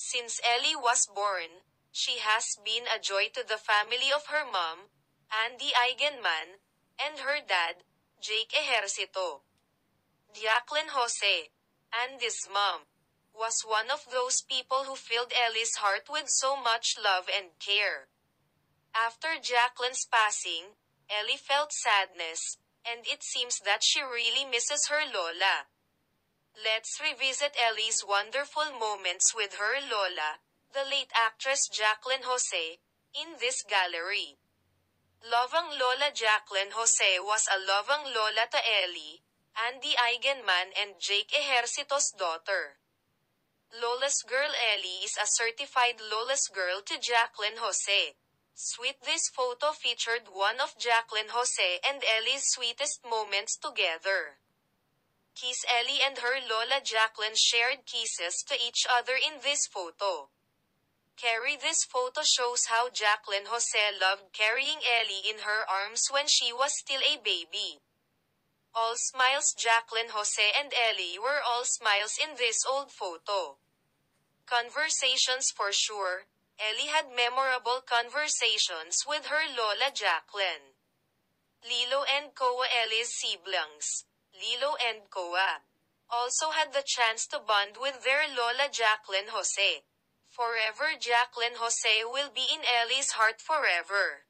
Since Ellie was born, she has been a joy to the family of her mom, Andy Eigenman, and her dad, Jake Ejercito. Jacqueline Jose, Andy's mom, was one of those people who filled Ellie's heart with so much love and care. After Jacqueline's passing, Ellie felt sadness, and it seems that she really misses her Lola. Let's revisit Ellie's wonderful moments with her Lola, the late actress Jacqueline Jose, in this gallery. Lovang Lola Jacqueline Jose was a lovang Lola to Ellie, Andy Eigenman and Jake Ejercito's daughter. Lola's girl Ellie is a certified Lola's girl to Jacqueline Jose. Sweet. This photo featured one of Jacqueline Jose and Ellie's sweetest moments together. Kiss. Ellie and her Lola Jacqueline shared kisses to each other in this photo. Carrie. This photo shows how Jacqueline Jose loved carrying Ellie in her arms when she was still a baby. All smiles. Jacqueline Jose and Ellie were all smiles in this old photo. Conversations. For sure, Ellie had memorable conversations with her Lola Jacqueline. Lilo and Koa. Ellie's siblings, Lilo and Koa, also had the chance to bond with their Lola Jacqueline Jose. Forever. Jacqueline Jose will be in Ellie's heart forever.